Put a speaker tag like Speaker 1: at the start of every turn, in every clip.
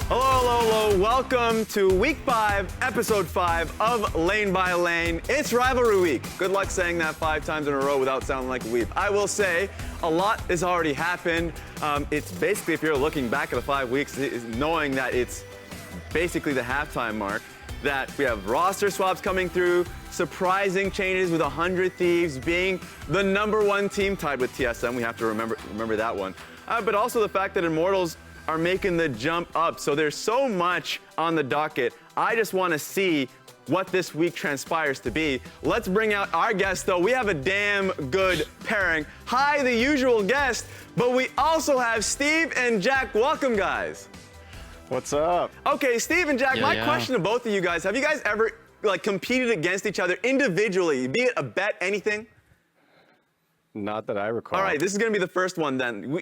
Speaker 1: Hello, hello, hello. Welcome to week 5, episode 5 of Lane by Lane. It's rivalry week. Good luck saying that 5 times in a row without sounding like a weep. I will say a lot has already happened. It's basically, if you're looking back at the 5 weeks, knowing that it's basically the halftime mark, that we have roster swaps coming through, surprising changes with 100 Thieves being the #1 team tied with TSM. We have to remember that one. But also the fact that Immortals are making the jump up. So there's so much on the docket. I just want to see what this week transpires to be. Let's bring out our guest, though. We have a damn good pairing. Hi, the usual guest, but we also have Steve and Jack. Welcome, guys.
Speaker 2: What's up?
Speaker 1: Okay, Steve and Jack, my question to both of you guys, have you guys ever competed against each other individually, be it a bet, anything?
Speaker 2: Not that I recall.
Speaker 1: All right, this is going to be the first one then.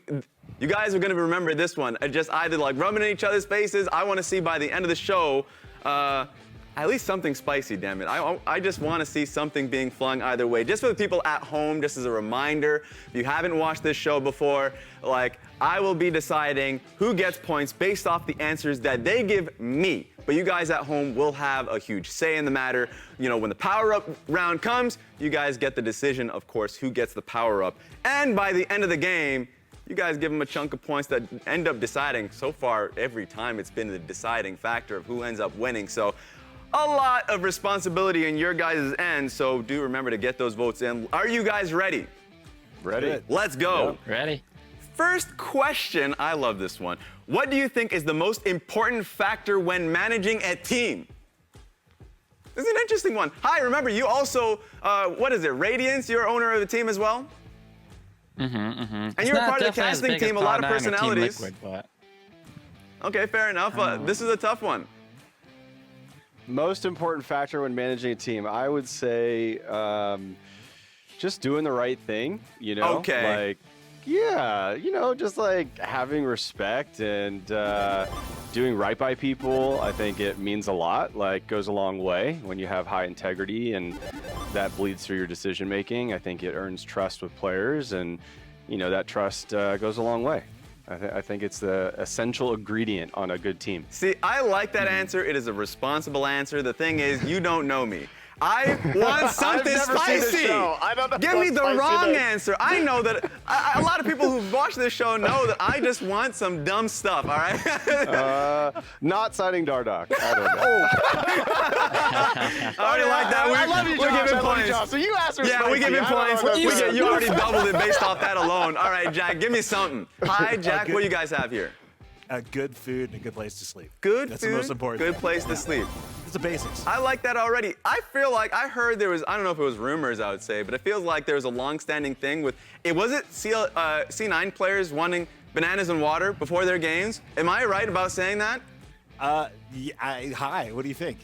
Speaker 1: You guys are going to remember this one. Just either rubbing in each other's faces. I want to see by the end of the show, at least something spicy, damn it. I just want to see something being flung either way. Just for the people at home, just as a reminder, if you haven't watched this show before, I will be deciding who gets points based off the answers that they give me. But you guys at home will have a huge say in the matter. You know, when the power-up round comes, you guys get the decision, of course, who gets the power-up. And by the end of the game, you guys give them a chunk of points that end up deciding. So far, every time it's been the deciding factor of who ends up winning. So a lot of responsibility in your guys' end, so do remember to get those votes in. Are you guys ready?
Speaker 2: Ready.
Speaker 1: Good. Let's go.
Speaker 3: Yep. Ready.
Speaker 1: First question, I love this one. What do you think is the most important factor when managing a team? This is an interesting one. Hi, remember, you also, what is it, Radiance, you're owner of the team as well? And you're a part of the casting team, a lot of personalities.
Speaker 3: Liquid, but...
Speaker 1: Okay, fair enough. This is a tough one.
Speaker 2: Most important factor when managing a team, I would say just doing the right thing, you know?
Speaker 1: Okay.
Speaker 2: Yeah, you know, just having respect and doing right by people. I think it means a lot, goes a long way when you have high integrity and that bleeds through your decision making. I think it earns trust with players and, you know, that trust goes a long way. I think it's the essential ingredient on a good team.
Speaker 1: See, I like that answer. It is a responsible answer. The thing is, you don't know me. I want something spicy.
Speaker 2: I don't know.
Speaker 1: Give me the wrong answer. I know that a lot of people who've watched this show know that I just want some dumb stuff, all right?
Speaker 2: Not signing Dardoch. I don't know.
Speaker 1: I already like that.
Speaker 2: I love you, Josh.
Speaker 1: We're giving points.
Speaker 2: So you asked for
Speaker 1: Yeah,
Speaker 2: spicy.
Speaker 1: we give him points. You already doubled it based off that alone. All right, Jack, give me something. Hi, Jack. What do you guys have here?
Speaker 4: Good food and a good place to sleep.
Speaker 1: Good
Speaker 4: That's
Speaker 1: food,
Speaker 4: the most important
Speaker 1: good
Speaker 4: thing.
Speaker 1: place to sleep.
Speaker 4: It's the basics.
Speaker 1: I like that already. I feel like I heard there was, I don't know if it was rumors, I would say, but it feels like there was a long-standing thing with, was it C9 players wanting bananas and water before their games? Am I right about saying that?
Speaker 4: Hi, what do you think?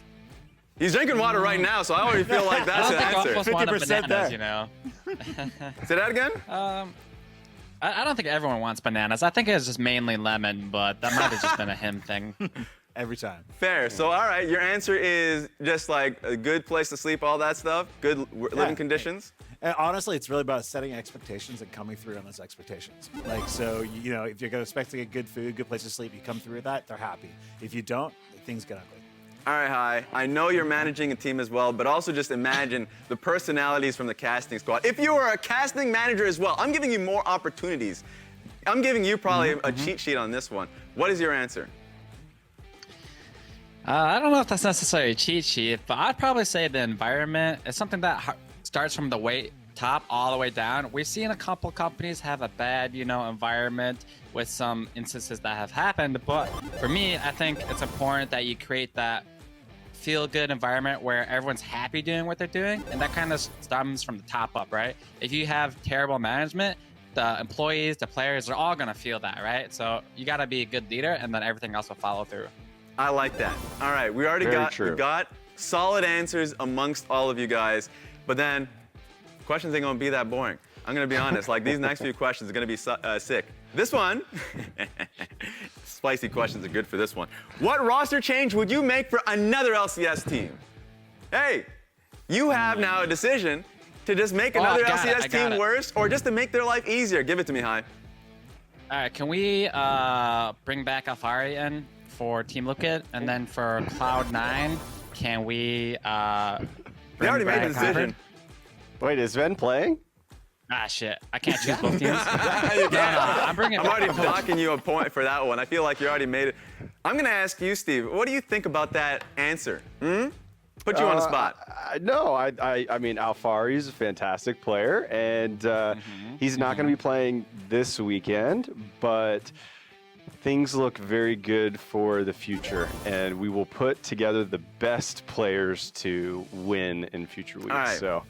Speaker 1: He's drinking water right now, so I already feel like that's an answer.
Speaker 4: 50% there.
Speaker 3: You know.
Speaker 1: Say that again?
Speaker 3: I don't think everyone wants bananas. I think it's just mainly lemon, but that might have just been a him thing.
Speaker 4: Every time.
Speaker 1: Fair. So, all right, your answer is just a good place to sleep, all that stuff, good living conditions?
Speaker 4: And honestly, it's really about setting expectations and coming through on those expectations. So, you know, if you're expecting a good food, good place to sleep, you come through with that, they're happy. If you don't, things get ugly.
Speaker 1: All right, Hi. I know you're managing a team as well, but also just imagine the personalities from the casting squad. If you were a casting manager as well, I'm giving you more opportunities. I'm giving you probably a cheat sheet on this one. What is your answer?
Speaker 3: I don't know if that's necessarily a cheat sheet, but I'd probably say the environment is something that starts from the top all the way down. We've seen a couple companies have a bad, environment with some instances that have happened. But for me, I think it's important that you create that feel-good environment where everyone's happy doing what they're doing, and that kind of stems from the top up, right? If you have terrible management, the employees, the players are all gonna feel that, right? So you gotta be a good leader, and then everything else will follow through.
Speaker 1: I like that. All right, we already got solid answers amongst all of you guys, but then questions ain't gonna be that boring. I'm gonna be honest, these next few questions are gonna be sick. This one, spicy questions are good for this one. What roster change would you make for another LCS team? Hey, you have now a decision to just make another LCS team worse or just to make their life easier. Give it to me, Hi.
Speaker 3: All right, can we bring back Alfari in for Team Liquid, and then for Cloud9, can we?
Speaker 1: They already made the decision.
Speaker 2: Wait, is Sven playing?
Speaker 3: Ah, shit. I can't choose both teams. I'm
Speaker 1: already docking you a point for that one. I feel like you already made it. I'm going to ask you, Steve, what do you think about that answer? Put you on the spot.
Speaker 2: No, I mean, Alfari is a fantastic player, and he's not going to be playing this weekend, but things look very good for the future, and we will put together the best players to win in future weeks.
Speaker 1: All right.
Speaker 2: So,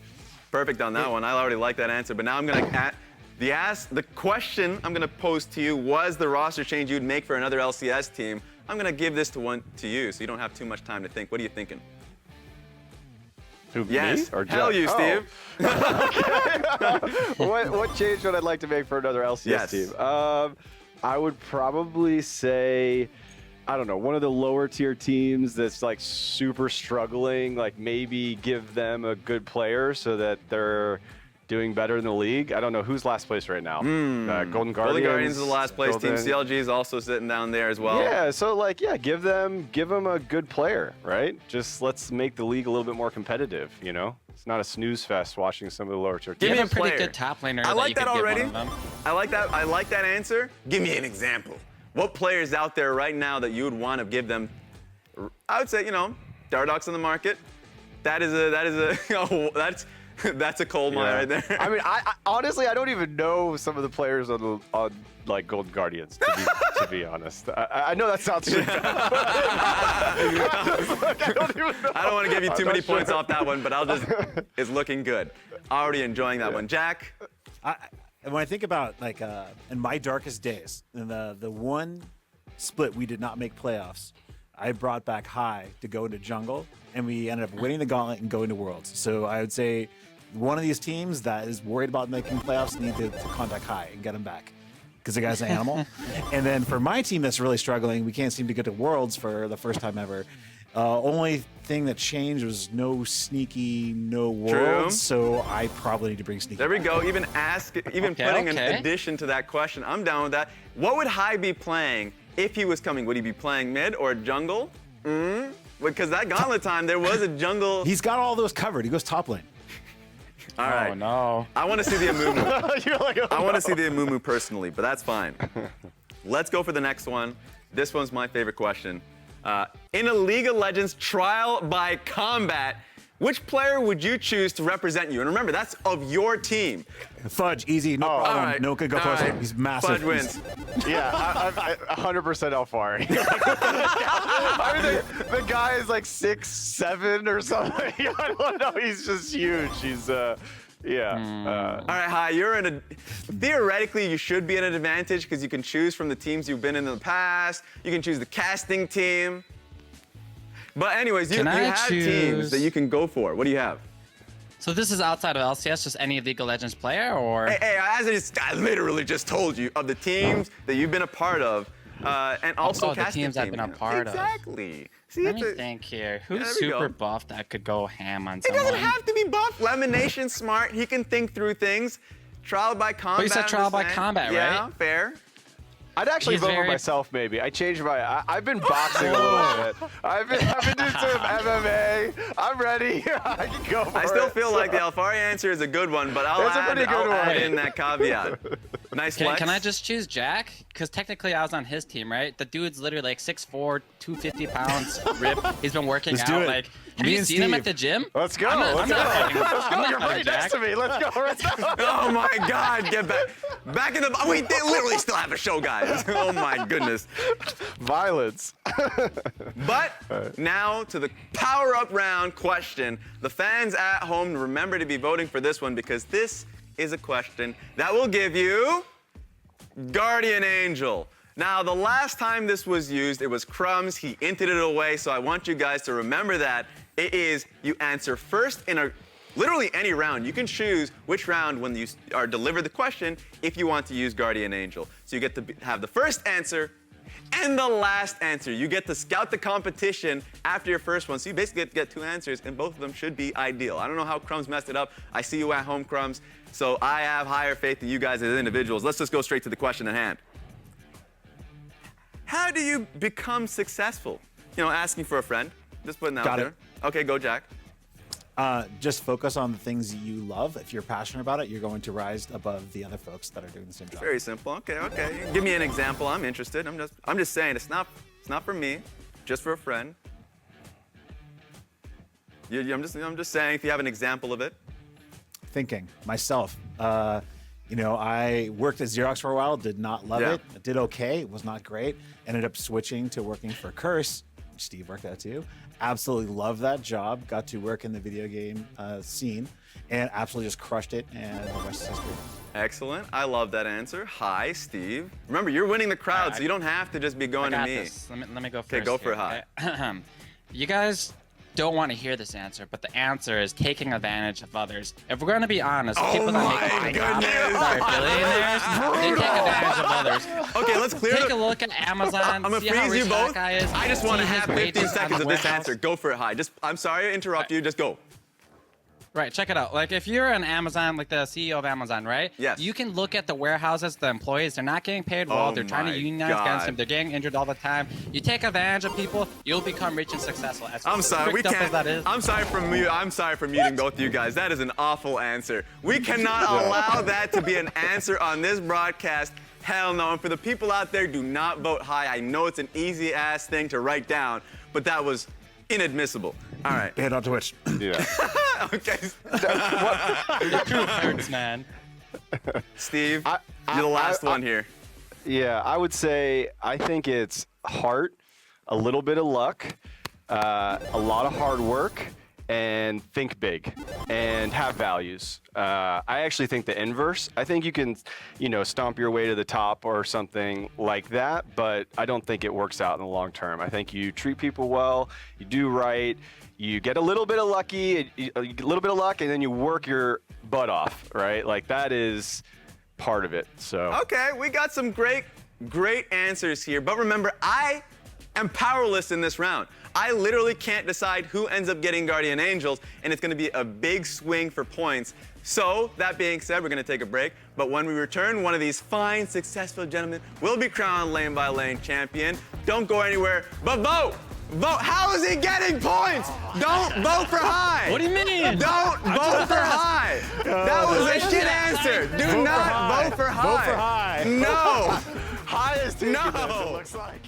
Speaker 1: perfect on that one. I already like that answer, but now I'm going to the question I'm going to pose to you was the roster change you'd make for another LCS team. I'm going to give this to you, so you don't have too much time to think. What are you thinking?
Speaker 2: Who,
Speaker 1: yes.
Speaker 2: me or
Speaker 1: Hell you, Steve.
Speaker 2: What change would I like to make for another LCS team? I would probably say, I don't know, one of the lower tier teams that's like super struggling, like maybe give them a good player so that they're doing better in the league. I don't know who's last place right now. Golden Guardians.
Speaker 1: Golden Guardians is the last place team. CLG is also sitting down there as well.
Speaker 2: Yeah, so like, yeah, give them a good player, right? Just let's make the league a little bit more competitive, you know? It's not a snooze fest watching some of the lower tier teams.
Speaker 1: Give me a
Speaker 3: pretty
Speaker 1: player.
Speaker 3: good top laner.
Speaker 1: I like that already.
Speaker 3: I
Speaker 1: like that. I like that answer. Give me an example. What players out there right now that you would want to give them? I would say, you know, Dardoch's in the market. That's a coal mine right there.
Speaker 2: I mean, I honestly, I don't even know some of the players on like Golden Guardians, to be honest. I know that sounds really bad.
Speaker 1: I don't want to give you too many points off that one, but it's looking good. Already enjoying that one. Jack?
Speaker 4: When I think about like in my darkest days, in the one split we did not make playoffs, I brought back High to go into jungle, and we ended up winning the gauntlet and going to Worlds. So I would say one of these teams that is worried about making playoffs need to contact High and get him back, because the guy's an animal. And then for my team that's really struggling, we can't seem to get to Worlds for the first time ever. Only thing that changed was no Sneaky, no Worlds. So I probably need to bring Sneaky.
Speaker 1: There we go. Even putting an addition to that question. I'm down with that. What would High be playing if he was coming? Would he be playing mid or jungle? Because that gauntlet time, there was a jungle.
Speaker 4: He's got all those covered. He goes top lane.
Speaker 1: All right.
Speaker 3: Oh, no.
Speaker 1: I want to see the Amumu. I want to see the Amumu personally, but that's fine. Let's go for the next one. This one's my favorite question. In a League of Legends trial by combat, which player would you choose to represent you? And remember, that's of your team.
Speaker 4: Fudge, easy, no problem.
Speaker 1: right.
Speaker 4: No could go first. Right. He's massive.
Speaker 1: Fudge wins.
Speaker 2: Yeah, I 100% Alfari. I mean, the guy is like 6'7" or something. I don't know. He's just huge. He's yeah.
Speaker 1: All right, Hi, you're in a. Theoretically, you should be at an advantage because you can choose from the teams you've been in the past. You can choose the casting team. But anyways, you have teams that you can go for. What do you have?
Speaker 3: So this is outside of LCS, just any League of Legends player, or?
Speaker 1: Hey, I literally just told you of the teams that you've been a part of, and also
Speaker 3: the teams I've been a part of.
Speaker 1: Exactly. See,
Speaker 3: Let me think here. Who's super buff that could go ham on someone?
Speaker 1: It doesn't have to be buff. Lemonation's smart. He can think through things. Trial by combat.
Speaker 3: But you said trial by combat, right?
Speaker 1: Yeah, fair.
Speaker 2: I'd actually vote for myself, maybe. I changed my. I've been boxing a little bit. I've been doing some MMA. I'm ready. I can go for it.
Speaker 1: I still feel like the Alfari answer is a good one, but I'll add in that caveat. Nice flex.
Speaker 3: Can I just choose Jack? Because technically I was on his team, right? The dude's literally like 6'4", 250 pounds, ripped. He's been working out. Like, have you seen him at the gym?
Speaker 2: Let's go.
Speaker 3: Let's go.
Speaker 2: You're right next to me. Let's go.
Speaker 1: Oh my God! Get back. Back in the. Wait, they literally still have a show, guys. Oh my goodness.
Speaker 2: Violence.
Speaker 1: But now to the power-up round question. The fans at home, remember to be voting for this one because this is a question that will give you Guardian Angel. Now, the last time this was used, it was Crumbs. He inted it away, so I want you guys to remember that. It is you answer first in literally any round. You can choose which round when you are delivered the question if you want to use Guardian Angel. So you get to have the first answer and the last answer. You get to scout the competition after your first one. So you basically get two answers, and both of them should be ideal. I don't know how Crumbs messed it up. I see you at home, Crumbs. So I have higher faith in you guys as individuals. Let's just go straight to the question at hand. how do you become successful? You know, asking for a friend. Just putting that out
Speaker 4: Got
Speaker 1: there.
Speaker 4: it.
Speaker 1: Okay, go, Jack.
Speaker 4: Just focus on the things you love. If you're passionate about it, you're going to rise above the other folks that are doing the same job.
Speaker 1: Very simple. Okay. Give me an example. I'm interested. I'm just saying it's not for me, just for a friend. I'm just saying if you have an example of it.
Speaker 4: Thinking myself. I worked at Xerox for a while, did not love
Speaker 1: Yeah.
Speaker 4: it. I did okay, it was not great. Ended up switching to working for Curse, which Steve worked at too. Absolutely loved that job. Got to work in the video game scene and absolutely just crushed it, and the rest is history.
Speaker 1: Excellent. I love that answer. Hi, Steve. Remember, you're winning the crowd, so you don't have to just be going
Speaker 3: I got
Speaker 1: to me.
Speaker 3: this. Let me go first.
Speaker 1: Okay, go for it,
Speaker 3: here,
Speaker 1: Hi.
Speaker 3: okay? You guys don't want to hear this answer, but the answer is taking advantage of others. If we're going to be honest, people that make are billionaires, they take advantage of others.
Speaker 1: Okay, let's clear
Speaker 3: Take
Speaker 1: the...
Speaker 3: a look at Amazon.
Speaker 1: I'm gonna
Speaker 3: see how
Speaker 1: freeze you
Speaker 3: rich that
Speaker 1: both.
Speaker 3: guy is.
Speaker 1: I just want to
Speaker 3: See his
Speaker 1: have 15
Speaker 3: wages on
Speaker 1: seconds
Speaker 3: the
Speaker 1: of this
Speaker 3: warehouse.
Speaker 1: answer. Go for it, Hi. I'm sorry to interrupt you. Just go.
Speaker 3: Right, check it out. Like, if you're an Amazon, like the CEO of Amazon, right?
Speaker 1: Yes.
Speaker 3: You can look at the warehouses, the employees. They're not getting paid well.
Speaker 1: Oh
Speaker 3: They're trying
Speaker 1: my
Speaker 3: to unionize against them.
Speaker 1: God.
Speaker 3: They're getting injured all the time. You take advantage of people, you'll become rich and successful. As
Speaker 1: I'm sorry, we
Speaker 3: fricked up
Speaker 1: can't.
Speaker 3: as that is.
Speaker 1: I'm sorry for muting both of you guys. That is an awful answer. We cannot allow that to be an answer on this broadcast. Hell no. And for the people out there, do not vote Hi. I know it's an easy ass thing to write down, but that was inadmissible. All right.
Speaker 4: Hit on Twitch.
Speaker 2: Yeah.
Speaker 1: Okay.
Speaker 3: The truth hurts, man.
Speaker 1: Steve, you're the last one here.
Speaker 2: Yeah, I would say I think it's heart, a little bit of luck, a lot of hard work, and think big and have values. I actually think the inverse. I think you can, stomp your way to the top or something like that, but I don't think it works out in the long term. I think you treat people well, you do right, you get a little bit of lucky, a little bit of luck, and then you work your butt off, right? Like that is part of it. So
Speaker 1: Okay, we got some great answers here. But remember, I am powerless in this round. I literally can't decide who ends up getting Guardian Angels, and it's going to be a big swing for points. So, that being said, we're going to take a break. But when we return, one of these fine, successful gentlemen will be crowned lane by lane champion. Don't go anywhere, but vote! Vote! How is he getting points? Don't vote for Hi!
Speaker 3: What do you mean?
Speaker 1: Don't vote for Hi! That was a shit answer! Do not vote for Hi!
Speaker 4: Vote for Hi.
Speaker 1: No!
Speaker 2: Hi is taking
Speaker 1: No.
Speaker 2: this, it looks like.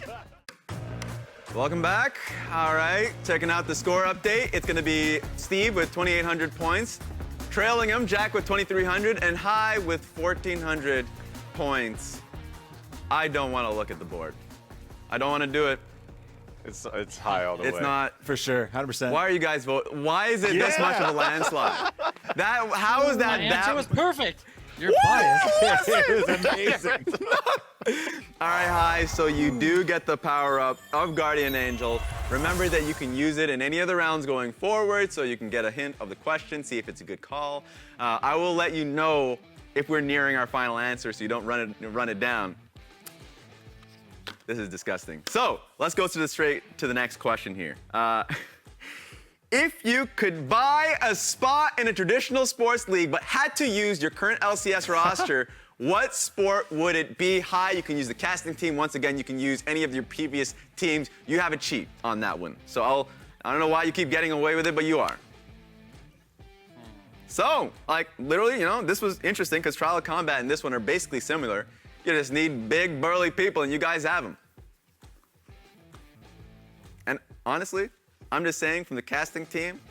Speaker 1: Welcome back. All right, checking out the score update. It's going to be Steve with 2,800 points. Trailing him, Jack with 2,300, and Hi with 1,400 points. I don't want to look at the board. I don't want to do it.
Speaker 2: It's high all the way.
Speaker 1: It's not.
Speaker 4: For sure, 100%.
Speaker 1: Why are you guys voting? Why is it this much of a landslide? How is
Speaker 3: My
Speaker 1: that
Speaker 3: answer
Speaker 1: that?
Speaker 3: was perfect. You're biased.
Speaker 4: It was amazing.
Speaker 1: All right, Hi. So you do get the power up of Guardian Angel. Remember that you can use it in any of the rounds going forward, so you can get a hint of the question, see if it's a good call. I will let you know if we're nearing our final answer, so you don't run it down. This is disgusting. So let's go straight to the next question here. If you could buy a spot in a traditional sports league but had to use your current LCS roster, what sport would it be? Hi, you can use the casting team. Once again, you can use any of your previous teams. You have a cheat on that one. So I don't know why you keep getting away with it, but you are. So, literally, this was interesting because Trial of Combat and this one are basically similar. You just need big, burly people, and you guys have them. And honestly, I'm just saying from the casting team,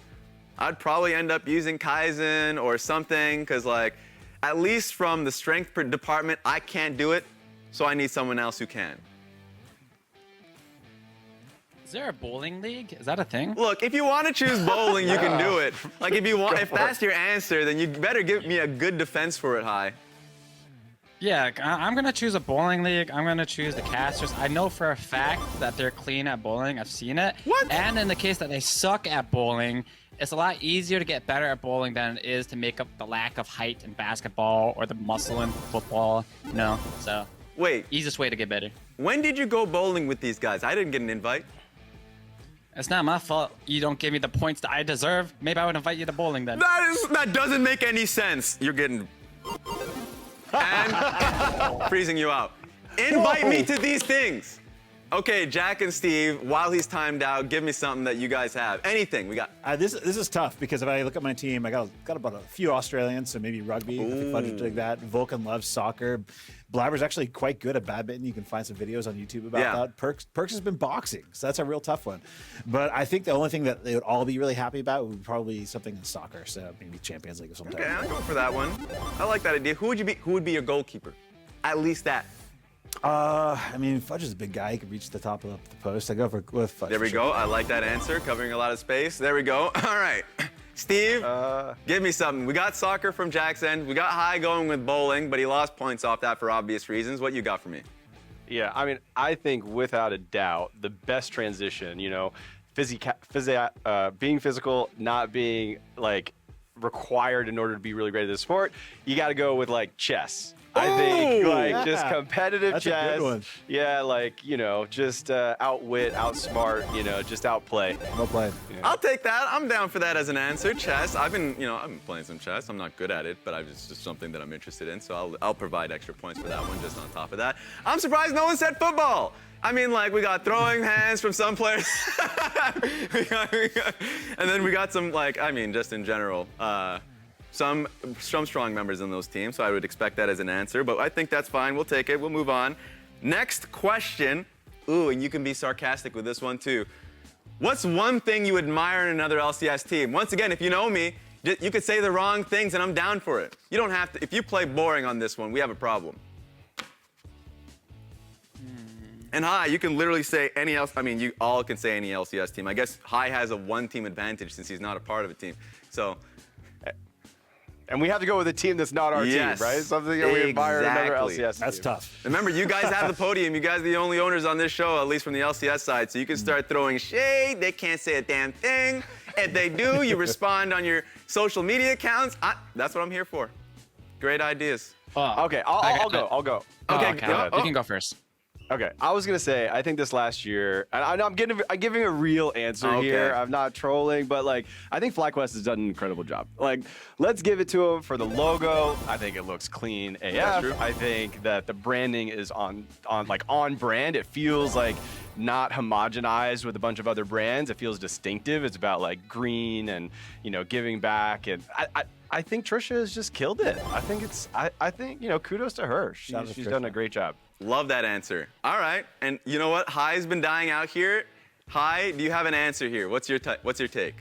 Speaker 1: I'd probably end up using Kaizen or something because, at least from the strength department, I can't do it, so I need someone else who can.
Speaker 3: Is there a bowling league? Is that a thing?
Speaker 1: Look, if you want to choose bowling, you can do it. If that's your answer, then you better give me a good defense for it, Hi.
Speaker 3: Yeah, I'm going to choose a bowling league. I'm going to choose the casters. I know for a fact that they're clean at bowling. I've seen it.
Speaker 1: What?
Speaker 3: And in the case that they suck at bowling, it's a lot easier to get better at bowling than it is to make up the lack of height in basketball or the muscle in football, So,
Speaker 1: Wait,
Speaker 3: easiest way to get better.
Speaker 1: when did you go bowling with these guys? I didn't get an invite.
Speaker 3: It's not my fault you don't give me the points that I deserve. Maybe I would invite you to bowling then.
Speaker 1: That doesn't make any sense. You're getting... And freezing you out. Invite me to these things. Okay, Jack and Steve, while he's timed out, give me something that you guys have. Anything. We got.
Speaker 4: This is tough because if I look at my team, I got about a few Australians, so maybe rugby. If you fun to dig that. Vulcan loves soccer. Blabber's actually quite good at badminton. You can find some videos on YouTube about that. Perks has been boxing, so that's a real tough one. But I think the only thing that they would all be really happy about would probably be something in soccer. So maybe Champions League or something.
Speaker 1: Okay, I'll go for that one. I like that idea. Who would be your goalkeeper? At least that.
Speaker 4: I mean, Fudge is a big guy. He could reach the top of the post. I go with Fudge.
Speaker 1: There we go. I like that answer, covering a lot of space. There we go. All right. Steve, give me something. We got soccer from Jack's end. We got High going with bowling, but he lost points off that for obvious reasons. What you got for me?
Speaker 2: Yeah, I mean, I think without a doubt, the best transition, you know, being physical, not being like required in order to be really great at the sport, you got to go with like chess. I think like just competitive
Speaker 4: That's
Speaker 2: chess.
Speaker 4: a good one.
Speaker 2: Yeah, like, you know, just outwit, outsmart, you know, just outplay.
Speaker 4: Well played.
Speaker 2: Yeah.
Speaker 1: I'll take that. I'm down for that as an answer. Chess. I've been playing some chess. I'm not good at it, but it's just something that I'm interested in. So I'll provide extra points for that one just on top of that. I'm surprised no one said football. I mean, like, we got throwing hands from some players. And then we got some, like, I mean, just in general, some strong members in those teams, so I would expect that as an answer, but I think that's fine. We'll take it. We'll move on. Next question. Ooh, and you can be sarcastic with this one too. What's one thing you admire in another LCS team? Once again, if you know me, you could say the wrong things and I'm down for it. You don't have to. If you play boring on this one, we have a problem. And High, you can literally say any else. I mean, you all can say any LCS team. I guess High has a one-team advantage since he's not a part of a team. So.
Speaker 2: And we have to go with a team that's not our team, right? Something that we admire in another LCS
Speaker 4: That's
Speaker 2: team.
Speaker 4: tough.
Speaker 1: Remember, you guys have the podium. You guys are the only owners on this show, at least from the LCS side. So you can start throwing shade. They can't say a damn thing. If they do, you respond on your social media accounts. That's what I'm here for. Great ideas.
Speaker 2: Okay, I'll go.
Speaker 1: Okay,
Speaker 3: You can go first.
Speaker 2: Okay, I was gonna say, I think this last year, and I'm giving a real answer here. I'm not trolling, but like, I think FlyQuest has done an incredible job. Like, let's give it to them for the logo. I think it looks clean AF.
Speaker 1: That's true.
Speaker 2: I think that the branding is on brand. It feels like not homogenized with a bunch of other brands. It feels distinctive. It's about like green and, you know, giving back. And I think Trisha has just killed it. I think you know, kudos to her. She's done a great job.
Speaker 1: Love that answer. All right, and you know what? High's been dying out here. High, do you have an answer here? What's your take?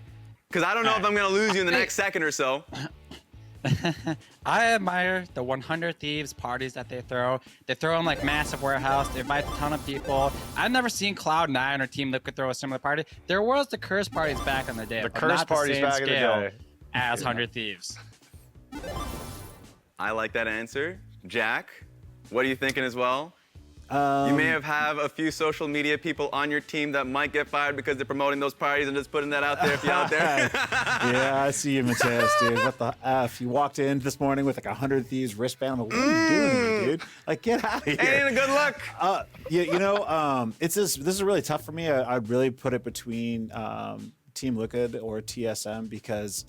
Speaker 1: Because I don't know if I'm gonna lose you in the next second or so.
Speaker 3: I admire the 100 Thieves parties that they throw. They throw in like massive warehouse. They invite a ton of people. I've never seen Cloud9 or Team Liquid throw a similar party. There was the curse parties back in the day.
Speaker 2: The
Speaker 3: but
Speaker 2: curse
Speaker 3: not
Speaker 2: parties
Speaker 3: the same
Speaker 2: back in the
Speaker 3: scale
Speaker 2: day.
Speaker 3: as 100 Thieves.
Speaker 1: I like that answer. Jack, what are you thinking as well? You may have a few social media people on your team that might get fired because they're promoting those parties and just putting that out there if you're out there.
Speaker 4: Yeah, I see you, Mateus, dude. What the F? You walked in this morning with like a 100 Thieves wristband. I'm like, what are you doing here, dude? Like, get out of here.
Speaker 1: Ain't a good look.
Speaker 4: Yeah, you know, this is really tough for me. I'd really put it between Team Liquid or TSM because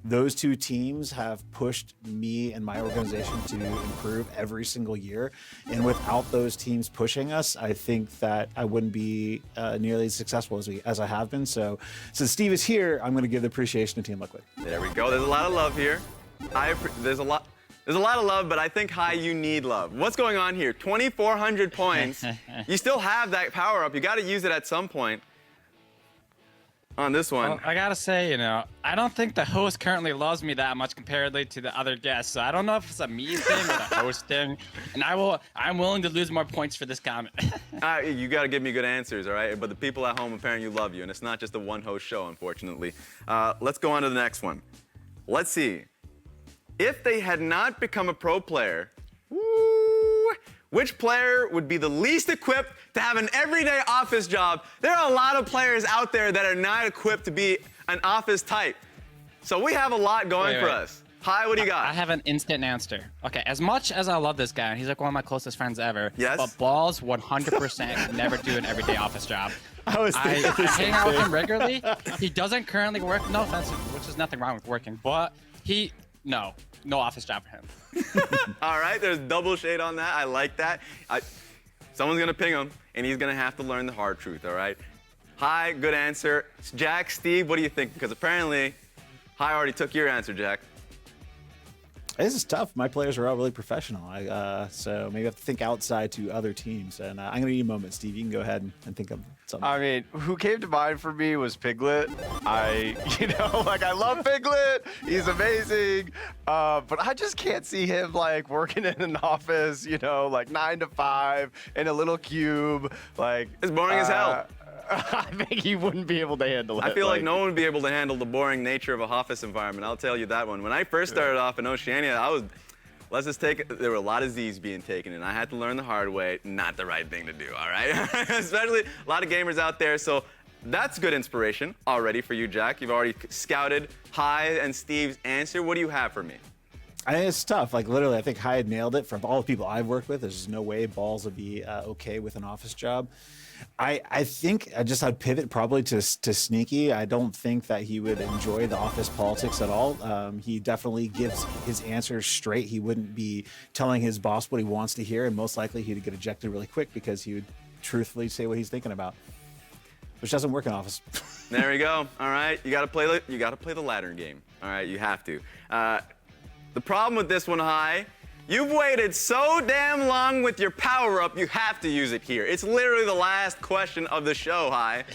Speaker 4: those two teams have pushed me and my organization to improve every single year. And without those teams pushing us, I think that I wouldn't be nearly as successful as I have been. So since Steve is here, I'm going to give the appreciation to Team Liquid.
Speaker 1: There we go. There's a lot of love here. There's a lot of love, but I think High, you need love. What's going on here? 2,400 points. You still have that power up. You got to use it at some point. On this one.
Speaker 3: Well, I gotta say, you know, I don't think the host currently loves me that much comparatively to the other guests. So I don't know if it's a me thing or the host thing. And I'm willing to lose more points for this comment.
Speaker 1: You got to give me good answers, all right? But the people at home apparently love you, and it's not just a one-host show, unfortunately. Let's go on to the next one. Let's see. If they had not become a pro player, which player would be the least equipped to have an everyday office job? There are a lot of players out there that are not equipped to be an office type. So we have a lot going for us. Hi, what do you got?
Speaker 3: I have an instant answer. Okay, as much as I love this guy, and he's like one of my closest friends ever,
Speaker 1: Yes?
Speaker 3: but Balls 100% could never do an everyday office job.
Speaker 4: I
Speaker 3: hang out with him regularly. He doesn't currently work, no offense, which is nothing wrong with working, but no office job for him.
Speaker 1: All right, there's double shade on that. I like that. Someone's gonna ping him, and he's gonna have to learn the hard truth, all right? Hi, good answer. Jack, Steve, what do you think? Because apparently, Hi already took your answer, Jack.
Speaker 4: This is tough. My players are all really professional. So maybe I have to think outside to other teams. And I'm going to need a moment, Steve. You can go ahead and think of something.
Speaker 2: I mean, who came to mind for me was Piglet. I love Piglet. He's amazing. But I just can't see him like working in an office, 9 to 5 in a little cube.
Speaker 1: It's boring as hell.
Speaker 2: I think he wouldn't be able to handle it.
Speaker 1: I feel like no one would be able to handle the boring nature of a office environment. I'll tell you that one. When I first started off in Oceania, there were a lot of Z's being taken, and I had to learn the hard way, not the right thing to do, all right? Especially a lot of gamers out there, so that's good inspiration already for you, Jack. You've already scouted Hi and Steve's answer. What do you have for me?
Speaker 4: I think it's tough. Literally, I think Hi had nailed it. From all the people I've worked with, there's no way Balls would be okay with an office job. I think I'd pivot probably to Sneaky. I don't think that he would enjoy the office politics at all. He definitely gives his answers straight. He wouldn't be telling his boss what he wants to hear, and most likely he'd get ejected really quick because he would truthfully say what he's thinking about, which doesn't work in office.
Speaker 1: There we go. All right, you got to play the ladder game. All right, you have to. The problem with this one, Hi. You've waited so damn long with your power-up, you have to use it here. It's literally the last question of the show, Hi.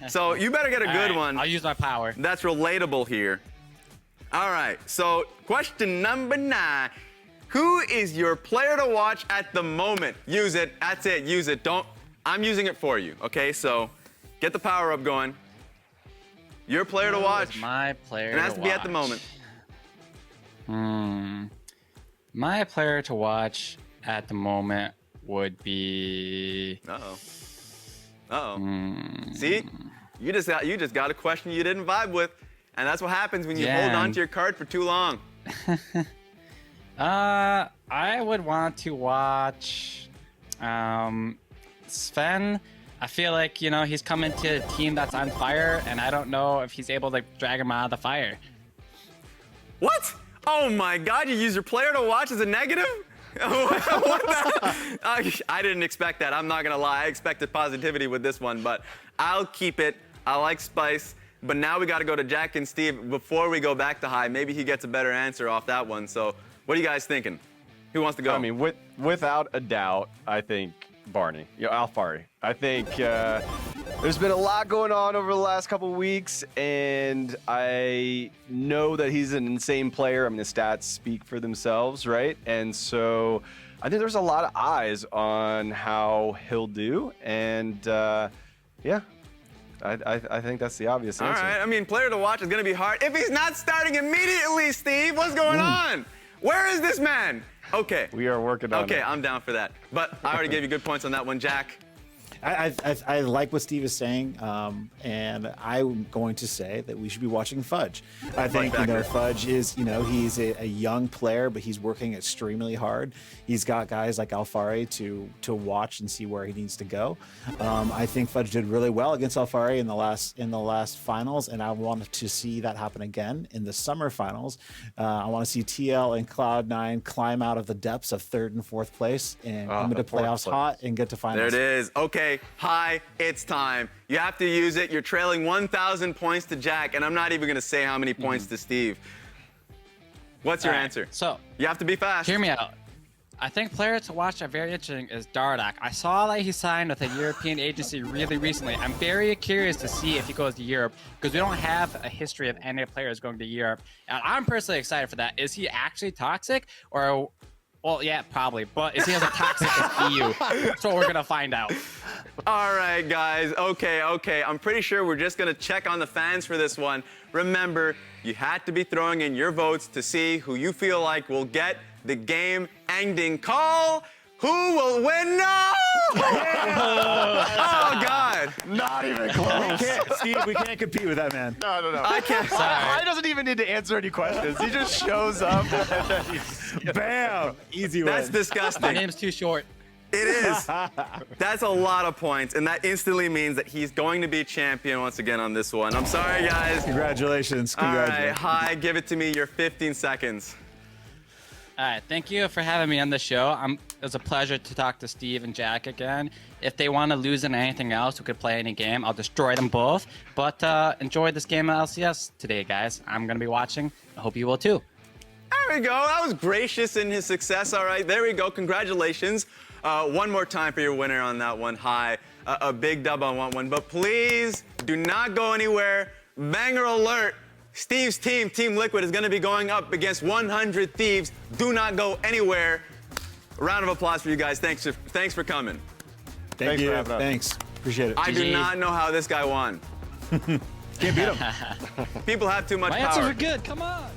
Speaker 1: So you better get a good one.
Speaker 3: I'll use my power.
Speaker 1: That's relatable here. All right, so question number 9. Who is your player to watch at the moment? Use it. That's it. Use it. I'm using it for you, okay? So get the power-up going. Your player to watch.
Speaker 3: My player to watch.
Speaker 1: It has to be at the moment.
Speaker 3: My player to watch at the moment would be.
Speaker 1: See, you just got a question you didn't vibe with, and that's what happens when you hold on to your card for too long.
Speaker 3: I would want to watch Sven. I feel like he's coming to a team that's on fire, and I don't know if he's able to drag him out of the fire.
Speaker 1: What? Oh my God, you use your player to watch as a negative? What the? I didn't expect that. I'm not gonna lie. I expected positivity with this one, but I'll keep it. I like spice. But now we gotta go to Jack and Steve before we go back to Hi. Maybe he gets a better answer off that one. So what are you guys thinking? Who wants to go?
Speaker 2: I mean, without a doubt, I think Barney, Alfari. I think there's been a lot going on over the last couple weeks, and I know that he's an insane player. I mean, the stats speak for themselves, right? And so I think there's a lot of eyes on how he'll do, and I think that's the obvious answer.
Speaker 1: All right, I mean, player to watch is gonna be hard. If he's not starting immediately, Steve, what's going on? Where is this man? Okay.
Speaker 2: We are working on it.
Speaker 1: Okay, I'm down for that. But I already gave you good points on that one, Jack.
Speaker 4: I like what Steve is saying, and I'm going to say that we should be watching Fudge. I think Fudge is he's a young player, but he's working extremely hard. He's got guys like Alfari to watch and see where he needs to go. I think Fudge did really well against Alfari in the last finals, and I want to see that happen again in the summer finals. I want to see TL and Cloud9 climb out of the depths of 3rd and 4th place and come into playoffs hot and get to finals.
Speaker 1: There it is. Okay. Hi, it's time. You have to use it. You're trailing 1,000 points to Jack, and I'm not even going to say how many points to Steve. What's your answer?
Speaker 3: So
Speaker 1: you have to be fast.
Speaker 3: Hear me out. I think player to watch that very interesting is Dardak. I saw that he signed with a European agency really recently. I'm very curious to see if he goes to Europe because we don't have a history of any players going to Europe. And I'm personally excited for that. Is he actually toxic or? Well, yeah, probably. But is he as toxic as EU? That's what we're going to find out.
Speaker 1: All right, guys. Okay. I'm pretty sure we're just going to check on the fans for this one. Remember, you had to be throwing in your votes to see who you feel like will get the game-ending call. Who will win? No! Oh, God.
Speaker 2: Not even close.
Speaker 4: Steve, we can't compete with that man.
Speaker 2: No.
Speaker 1: I can't.
Speaker 2: He doesn't even need to answer any questions. He just shows up.
Speaker 4: Bam! Easy win.
Speaker 1: That's disgusting.
Speaker 3: My name's too short.
Speaker 1: It is. That's a lot of points, and that instantly means that he's going to be champion once again on this one. I'm sorry, guys.
Speaker 4: Congratulations.
Speaker 1: All right, Hi, give it to me. Your 15 seconds.
Speaker 3: All right, thank you for having me on the show. It was a pleasure to talk to Steve and Jack again. If they want to lose in anything else, we could play any game. I'll destroy them both. But enjoy this game of LCS today, guys. I'm going to be watching. I hope you will too.
Speaker 1: There we go. That was gracious in his success. All right, there we go. Congratulations. One more time for your winner on that one. Hi. A big dub on one. But please do not go anywhere. Banger alert. Steve's team, Team Liquid, is going to be going up against 100 Thieves. Do not go anywhere. A round of applause for you guys. Thanks for coming.
Speaker 4: Thank
Speaker 2: for
Speaker 4: you.
Speaker 2: having us.
Speaker 4: Thanks. Appreciate it.
Speaker 1: I do
Speaker 3: GG.
Speaker 1: not know how this guy won.
Speaker 4: Can't beat him.
Speaker 1: People have too much
Speaker 3: My
Speaker 1: power.
Speaker 3: answers are good. Come on.